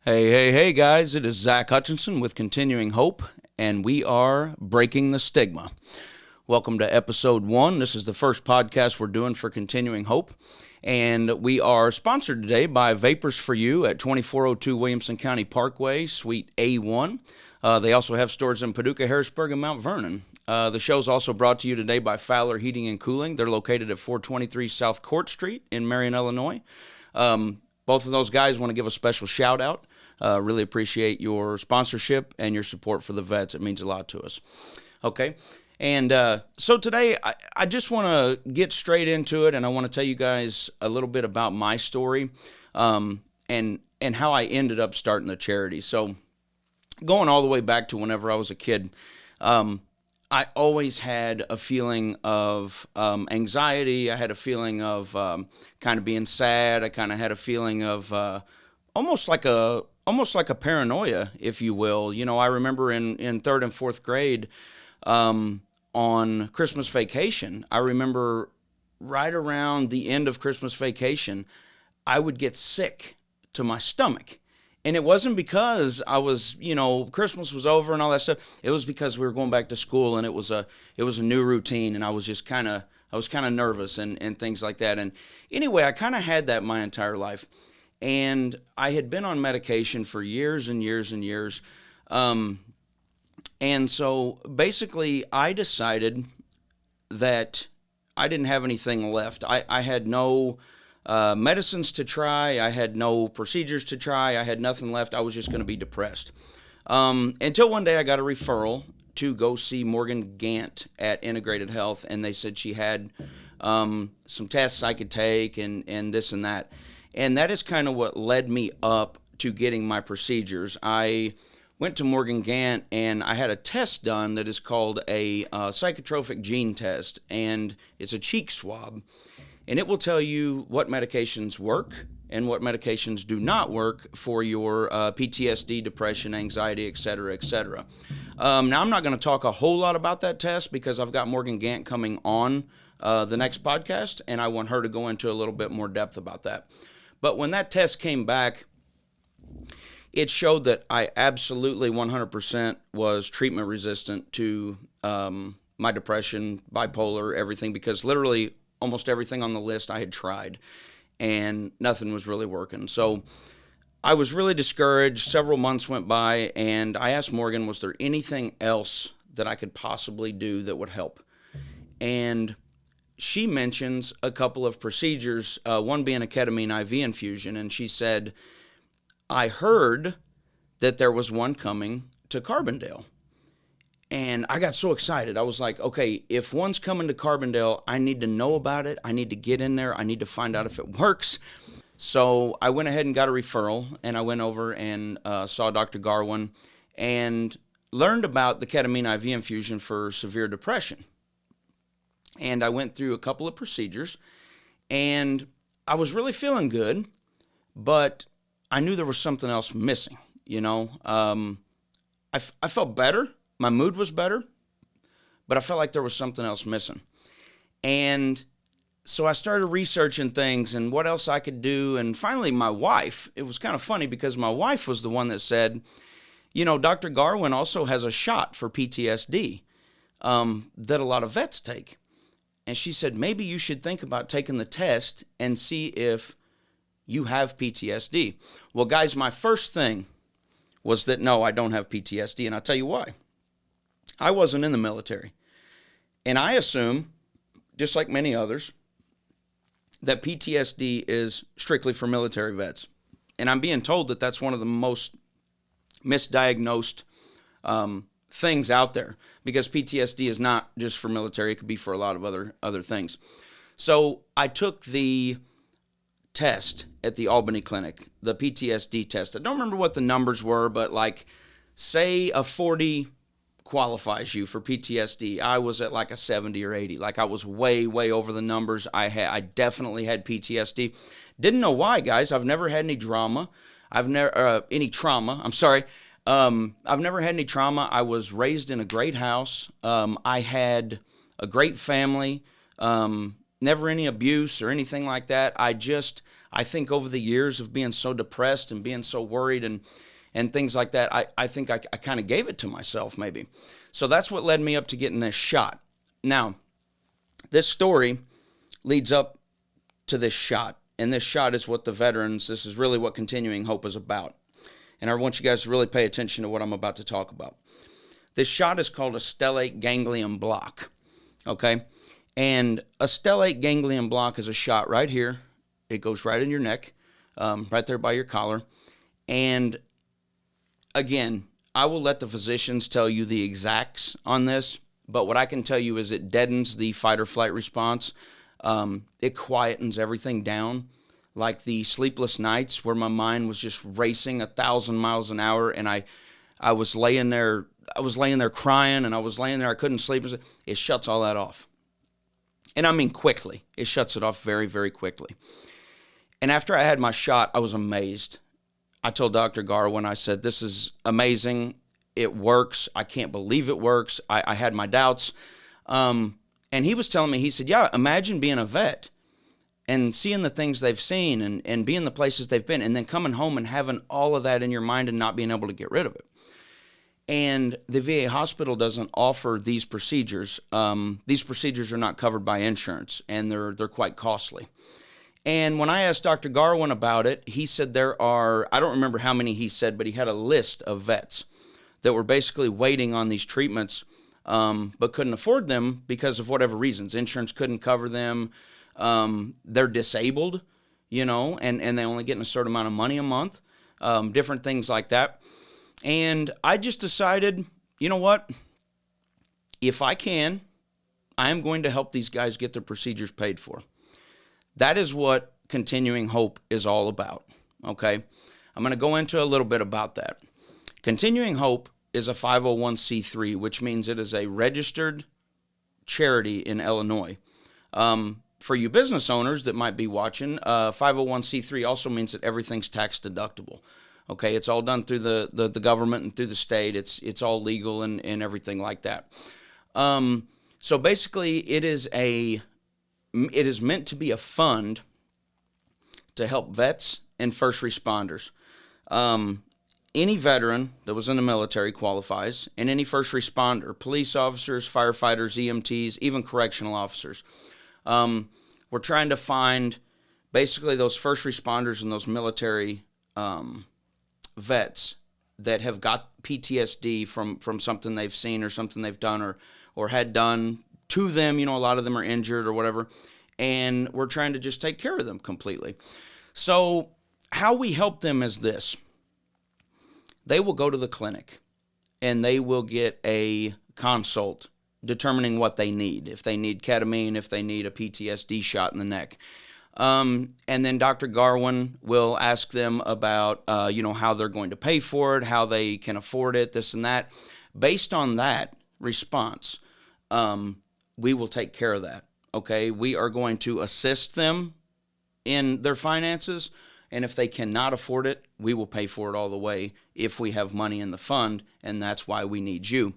Hey, guys, it is Zach Hutchinson with Continuing Hope, and we are breaking the stigma. Welcome to episode 1. This is the first podcast we're doing for Continuing Hope, and we are sponsored today by Vapors for You at 2402 Williamson County Parkway, Suite A1. They also have stores in Paducah, Harrisburg, and Mount Vernon. The show is also brought to you today by Fowler Heating and Cooling. They're located at 423 South Court Street in Marion, Illinois. Both of those guys want to give a special shout out. Really appreciate your sponsorship and your support for the vets. It means a lot to us. Okay. And so today I just want to get straight into it, and I want to tell you guys a little bit about my story and how I ended up starting the charity. So going all the way back to whenever I was a kid, I always had a feeling of anxiety. I had a feeling of kind of being sad. I kind of had a feeling of almost like a paranoia, if you will. You know, I remember in third and fourth grade on Christmas vacation, I remember right around the end of Christmas vacation, I would get sick to my stomach. And it wasn't because I was, Christmas was over and all that stuff. It was because we were going back to school, and it was a new routine, and I was kind of nervous and things like that. And anyway, I kind of had that my entire life. And I had been on medication for years and years and years. And so basically I decided that I didn't have anything left. I had no medicines to try. I had no procedures to try. I had nothing left. I was just going to be depressed. Until one day I got a referral to go see Morgan Gant at Integrated Health. And they said she had some tests I could take and this and that. And that is kind of what led me up to getting my procedures. I went to Morgan Gant, and I had a test done that is called a psychotropic gene test, and it's a cheek swab. And it will tell you what medications work and what medications do not work for your PTSD, depression, anxiety, et cetera, et cetera. Now, I'm not going to talk a whole lot about that test because I've got Morgan Gant coming on the next podcast, and I want her to go into a little bit more depth about that. But when that test came back, it showed that I absolutely 100% was treatment resistant to my depression, bipolar, everything, because literally almost everything on the list I had tried, and nothing was really working. So I was really discouraged. Several months went by, and I asked Morgan, was there anything else that I could possibly do that would help? And she mentions a couple of procedures, one being a ketamine IV infusion, and she said, I heard that there was one coming to Carbondale. And I got so excited. I was like, okay, if one's coming to Carbondale, I need to know about it. I need to get in there. I need to find out if it works. So I went ahead and got a referral, and I went over and saw Dr. Garwin and learned about the ketamine IV infusion for severe depression. And I went through a couple of procedures, and I was really feeling good, but I knew there was something else missing, I felt better. My mood was better, but I felt like there was something else missing. And so I started researching things and what else I could do. And finally, my wife, it was kind of funny because my wife was the one that said, Dr. Garwin also has a shot for PTSD that a lot of vets take. And she said, maybe you should think about taking the test and see if you have PTSD. Well, guys, my first thing was that, no, I don't have PTSD. And I'll tell you why. I wasn't in the military. And I assume, just like many others, that PTSD is strictly for military vets. And I'm being told that that's one of the most misdiagnosed things out there, because PTSD is not just for military. It could be for a lot of other things. So I took the test at the Albany Clinic, the PTSD test. I don't remember what the numbers were, but like, say a 40 qualifies you for PTSD. I was at like a 70 or 80. Like, I was way over the numbers. I definitely had PTSD. Didn't know why, guys. I've never had any drama. I've never any trauma. I'm sorry. I've never had any trauma. I was raised in a great house. I had a great family. Never any abuse or anything like that. I I think over the years of being so depressed and being so worried and things like that, I think I kind of gave it to myself maybe. So that's what led me up to getting this shot. Now, this story leads up to this shot. And this shot is what this is really what Continuing Hope is about. And I want you guys to really pay attention to what I'm about to talk about. This shot is called a stellate ganglion block, okay? And a stellate ganglion block is a shot right here. It goes right in your neck, right there by your collar. And again, I will let the physicians tell you the exacts on this, but what I can tell you is it deadens the fight or flight response. It quietens everything down, like the sleepless nights where my mind was just racing 1,000 miles an hour, and I was laying there crying, and I was laying there, I couldn't sleep. It shuts all that off. And I mean quickly. It shuts it off very, very quickly. And after I had my shot, I was amazed. I told Dr. Garwin, I said, this is amazing. It works. I can't believe it works. I had my doubts. And he was telling me, he said, yeah, imagine being a vet and seeing the things they've seen and being the places they've been, and then coming home and having all of that in your mind and not being able to get rid of it. And the VA hospital doesn't offer these procedures. These procedures are not covered by insurance, and they're quite costly. And when I asked Dr. Garwin about it, he said there are, I don't remember how many he said, but he had a list of vets that were basically waiting on these treatments, but couldn't afford them because of whatever reasons. Insurance couldn't cover them. They're disabled, and they only get a certain amount of money a month, different things like that. And I just decided, you know what? If I can, I am going to help these guys get their procedures paid for. That is what Continuing Hope is all about, okay? I'm going to go into a little bit about that. Continuing Hope is a 501c3, which means it is a registered charity in Illinois. For you business owners that might be watching, 501c3 also means that everything's tax deductible. Okay, it's all done through the government and through the state. It's all legal and everything like that. So basically, it is meant to be a fund to help vets and first responders. Any veteran that was in the military qualifies, and any first responder, police officers, firefighters, EMTs, even correctional officers. We're trying to find basically those first responders and those military vets that have got PTSD from something they've seen or something they've done or had done to them. A lot of them are injured or whatever, and we're trying to just take care of them completely. So how we help them is this. They will go to the clinic, and they will get a consult determining what they need. If they need ketamine, if they need a PTSD shot in the neck. And then Dr. Garwin will ask them about, how they're going to pay for it, how they can afford it, this and that. Based on that response, we will take care of that, okay? We are going to assist them in their finances, and if they cannot afford it, we will pay for it all the way if we have money in the fund, and that's why we need you.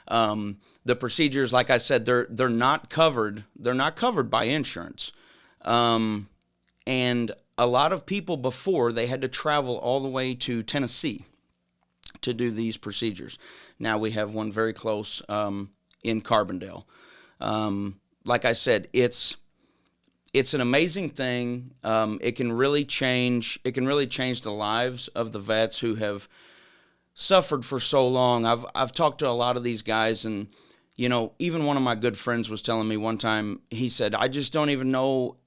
The procedures, like I said, they're not covered. They're not covered by insurance. And a lot of people before, they had to travel all the way to Tennessee to do these procedures. Now we have one very close in Carbondale. Like I said, it's an amazing thing. It can really change the lives of the vets who have suffered for so long. I've talked to a lot of these guys, and even one of my good friends was telling me one time, he said, I just don't even know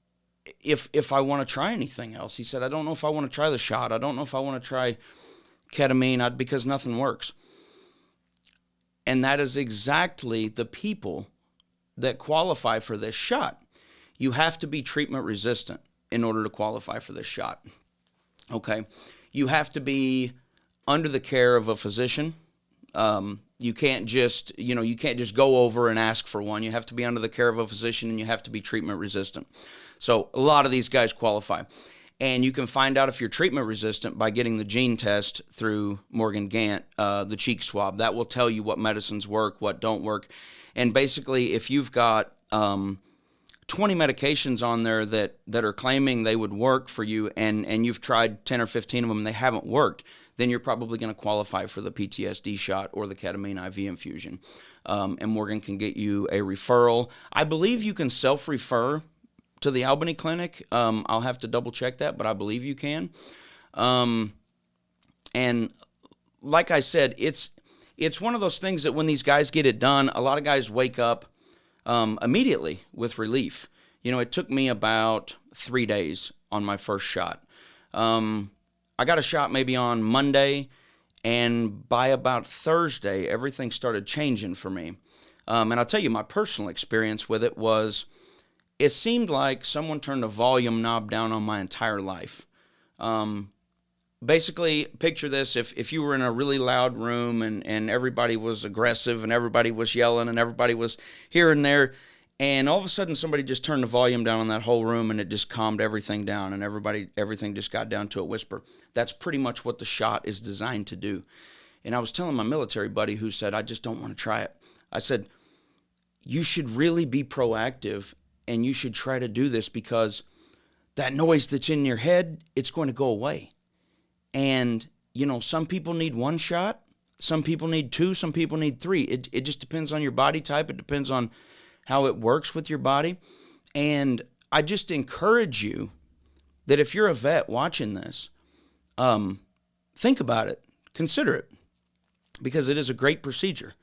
if I want to try anything else. He said, I don't know if I want to try the shot. I don't know if I want to try ketamine because nothing works. And that is exactly the people that qualify for this shot. You have to be treatment resistant in order to qualify for this shot. Okay? You have to be under the care of a physician. You can't just go over and ask for one. You have to be under the care of a physician, and you have to be treatment resistant. So a lot of these guys qualify. And you can find out if you're treatment resistant by getting the gene test through Morgan Gant, the cheek swab. That will tell you what medicines work, what don't work. And basically, if you've got 20 medications on there that are claiming they would work for you, and you've tried 10 or 15 of them and they haven't worked, then you're probably going to qualify for the PTSD shot or the ketamine IV infusion. And Morgan can get you a referral. I believe you can self-refer to the Albany Clinic. I'll have to double check that, but I believe you can. And like I said, it's one of those things that when these guys get it done, a lot of guys wake up immediately with relief. It took me about 3 days on my first shot. I got a shot maybe on Monday, and by about Thursday, everything started changing for me. And I'll tell you, my personal experience with it was, it seemed like someone turned the volume knob down on my entire life. Basically, picture this, if you were in a really loud room and everybody was aggressive and everybody was yelling and everybody was here and there, and all of a sudden somebody just turned the volume down on that whole room and it just calmed everything down and everything just got down to a whisper. That's pretty much what the shot is designed to do. And I was telling my military buddy who said, I just don't want to try it. I said, you should really be proactive and you should try to do this, because that noise that's in your head, it's going to go away. And, some people need 1 shot, some people need 2, some people need 3. It just depends on your body type. It depends on how it works with your body. And I just encourage you that if you're a vet watching this, think about it, consider it, because it is a great procedure.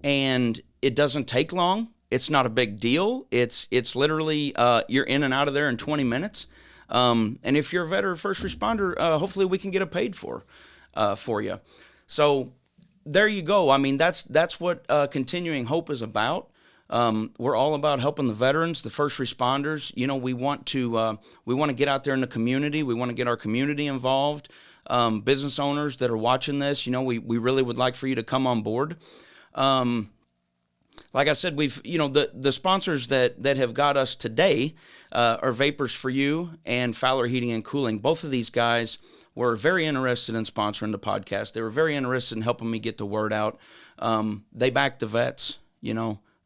And it doesn't take long. It's not a big deal. It's literally, you're in and out of there in 20 minutes. And if you're a vet or a first responder, hopefully we can get it paid for you. So there you go. I mean, that's what Continuing Hope is about. We're all about helping the veterans, the first responders. We want to get out there in the community. We want to get our community involved. Business owners that are watching this, we really would like for you to come on board. Like I said, we've, the sponsors that have got us today are Vapors for You and Fowler Heating and Cooling. Both of these guys were very interested in sponsoring the podcast. They were very interested in helping me get the word out. They back the vets,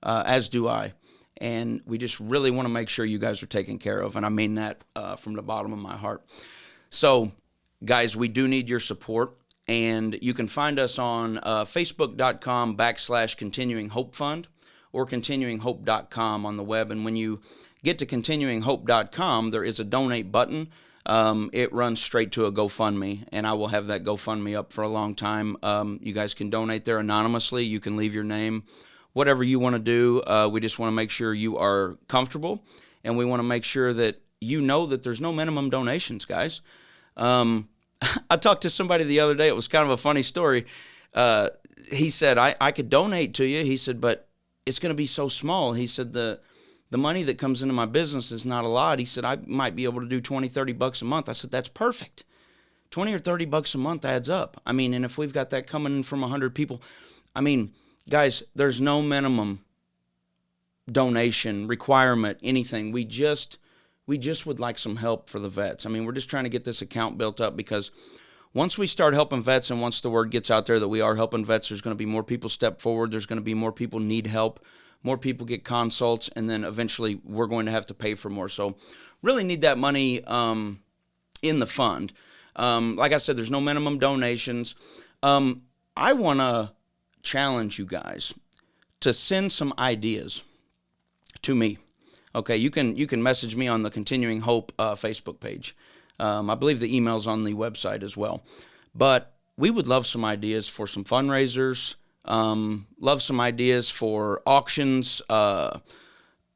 as do I. And we just really want to make sure you guys are taken care of. And I mean that from the bottom of my heart. So, guys, we do need your support. And you can find us on facebook.com/Continuing Hope Fund or continuinghope.com on the web. And when you get to continuinghope.com, there is a donate button. It runs straight to a GoFundMe, and I will have that GoFundMe up for a long time. You guys can donate there anonymously. You can leave your name, whatever you want to do. We just want to make sure you are comfortable, and we want to make sure that you know that there's no minimum donations, guys. I talked to somebody the other day. It was kind of a funny story. He said, I could donate to you. He said, but it's going to be so small. He said, the money that comes into my business is not a lot. He said, I might be able to do $20, $30 a month. I said, that's perfect. 20 or $30 a month adds up. I mean, and if we've got that coming in from 100 people, I mean, guys, there's no minimum donation requirement, anything. We just would like some help for the vets. I mean, we're just trying to get this account built up, because once we start helping vets and once the word gets out there that we are helping vets, there's going to be more people step forward. There's going to be more people need help. More people get consults, and then eventually we're going to have to pay for more. So really need that money in the fund. Like I said, there's no minimum donations. I want to challenge you guys to send some ideas to me. Okay, you can message me on the Continuing Hope Facebook page. I believe the email's on the website as well. But we would love some ideas for some fundraisers. Love some ideas for auctions,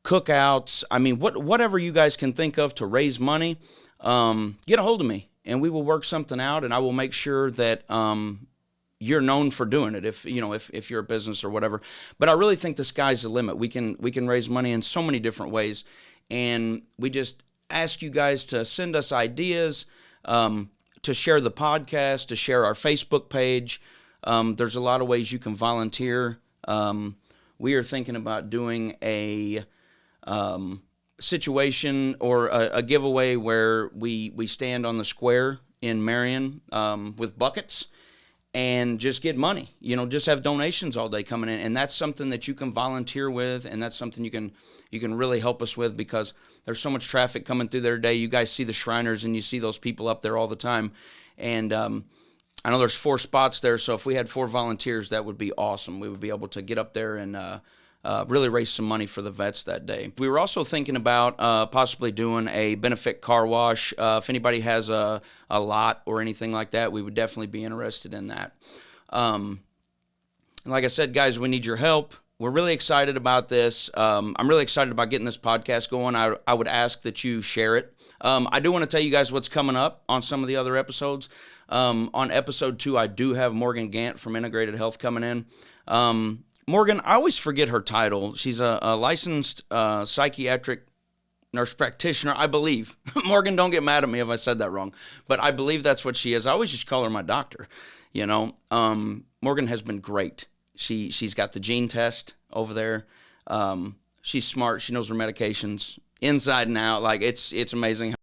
cookouts. I mean, whatever you guys can think of to raise money, get a hold of me, and we will work something out. And I will make sure that you're known for doing it, if you're a business or whatever. But I really think the sky's the limit. We can raise money in so many different ways, and we just ask you guys to send us ideas, to share the podcast, to share our Facebook page. There's a lot of ways you can volunteer. We are thinking about doing a situation or a giveaway where we stand on the square in Marion with buckets, and just get money, just have donations all day coming in. And that's something that you can volunteer with, and that's something you can really help us with, because there's so much traffic coming through there today. You guys see the Shriners and you see those people up there all the time. And I know there's 4 spots there, so if we had 4 volunteers, that would be awesome. We would be able to get up there and really raise some money for the vets that day. We were also thinking about possibly doing a benefit car wash. If anybody has a lot or anything like that, we would definitely be interested in that. Like I said, guys, we need your help. We're really excited about this. I'm really excited about getting this podcast going. I would ask that you share it. I do want to tell you guys what's coming up on some of the other episodes. On episode 2, I do have Morgan Gant from Integrated Health coming in. Morgan, I always forget her title. She's a licensed psychiatric nurse practitioner, I believe. Morgan, don't get mad at me if I said that wrong, but I believe that's what she is. I always just call her my doctor. Morgan has been great. She's got the gene test over there. She's smart. She knows her medications inside and out. Like, it's amazing.